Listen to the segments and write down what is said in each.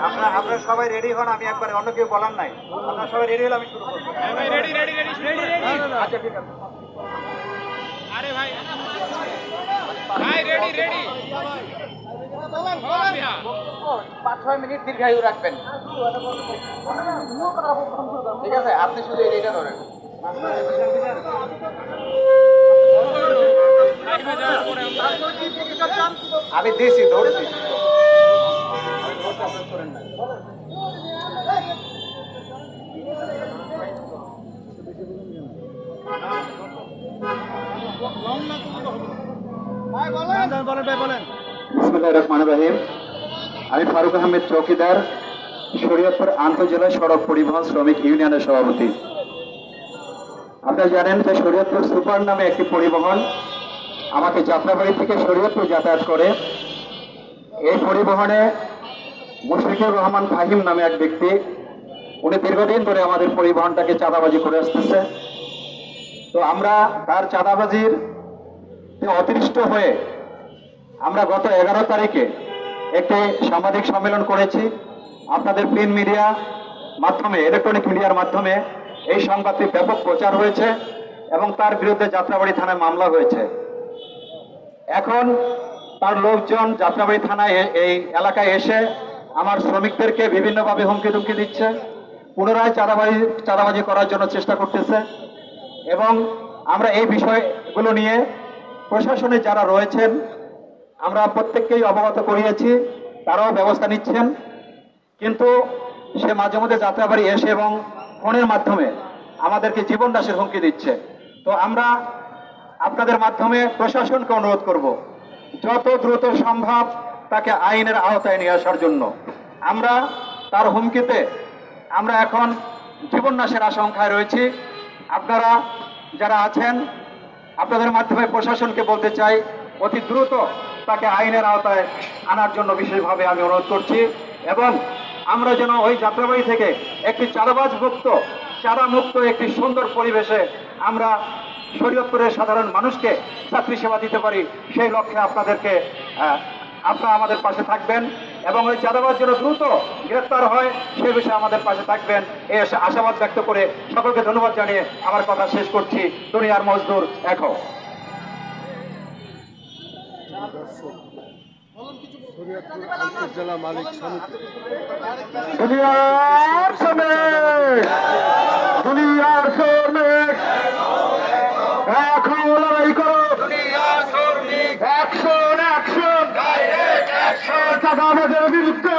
আপনারা সবাই রেডি হন, আমি একবারে অন্য কেউ বলার নাই। আপনারা সবাই রেডি হলে আমি শুরু করবো। আচ্ছা ঠিক আছে। আরে ভাই ভাই রেডি রেডি 5-6 মিনিট দীর্ঘায়ু রাখবেন, ঠিক আছে? আপনি শুধু এটা ধরেন। আমি দিছি, ধরছি। বিসমিল্লাহির রহমানির রহিম। আমি ফারুক আহমেদ চৌকিদার, শরীয়তপুর আন্তঃজেলা সড়ক পরিবহন শ্রমিক ইউনিয়নের সভাপতি। আপনারা জানেন যে শরীয়তপুর সুপার নামে একটি পরিবহন আমাকে যাত্রাবাড়ি থেকে শরীয়তপুর যাতায়াত করে। এই পরিবহনে মুশফিকুর রহমান ফাহিম নামে এক ব্যক্তি, উনি দীর্ঘদিন ধরে আমাদের পরিবহনটাকে চাঁদাবাজি করে আসতেছে। তো আমরা তার চাঁদাবাজির অতিষ্ঠ হয়ে আমরা গত 11 তারিখে একটি সাংবাদিক সম্মেলন করেছি। আপনাদের প্রিন্ট মিডিয়া মাধ্যমে, ইলেকট্রনিক মিডিয়ার মাধ্যমে এই সংবাদটি ব্যাপক প্রচার হয়েছে এবং তার বিরুদ্ধে যাত্রাবাড়ি থানায় মামলা হয়েছে। এখন তার লোকজন যাত্রাবাড়ি থানায় এই এলাকায় এসে আমার শ্রমিকদেরকে বিভিন্নভাবে হুমকি ধুমকি দিচ্ছে, পুনরায় চাঁদাবাজি করার জন্য চেষ্টা করতেছে। এবং আমরা এই বিষয়গুলো নিয়ে প্রশাসনে যারা রয়েছেন আমরা প্রত্যেককেই অবগত করিয়েছি, তারাও ব্যবস্থা নিচ্ছেন। কিন্তু সে মাঝে মধ্যে যাত্রাবাড়ি এসে এবং ফোনের মাধ্যমে আমাদেরকে জীবন নাশের হুমকি দিচ্ছে। তো আমরা আপনাদের মাধ্যমে প্রশাসনকে অনুরোধ করব যত দ্রুত সম্ভব তাকে আইনের আওতায় নিয়ে আসার জন্য। আমরা তার হুমকিতে আমরা এখন জীবন নাশের আশঙ্কায় রয়েছি। আপনারা যারা আছেন আপনাদের মাধ্যমে প্রশাসনকে বলতে চাই অতি দ্রুত তাকে আইনের আওতায় আনার জন্য বিশেষভাবে আমি অনুরোধ করছি। এবং আমরা যেন ওই যাত্রাবাড়ি থেকে একটি চাঁদামুক্ত একটি সুন্দর পরিবেশে আমরা শরীয়তপুরের সাধারণ মানুষকে চাকরি সেবা দিতে পারি, সেই লক্ষ্যে আপনারা আমাদের পাশে থাকবেন এবং ওই চাঁদাবাজ যেন দ্রুত গ্রেফতার হয় সেই বিষয়ে আমাদের পাশে থাকবেন এই আশাবাদ ব্যক্ত করে সকলকে ধন্যবাদ জানিয়ে আমার কথা শেষ করছি। দুনিয়ার মজদুর এখন শরীয়তপুর আন্তঃজেলা মালিক সমিতি দুনিয়ার শ্রমিক এখন লড়াই করো, অ্যাকশন অ্যাকশন চাঁদাবাজের বিরুদ্ধে,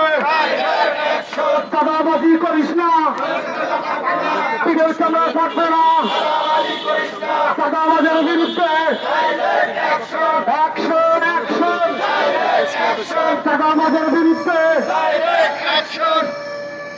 চাঁদাবাজি করিস না, বিদেশ চাঁদা থাকবে না, চাঁদাবাজের বিরুদ্ধে অ্যাকশন অ্যাকশন, চাঁদাবাজের বিরুদ্ধে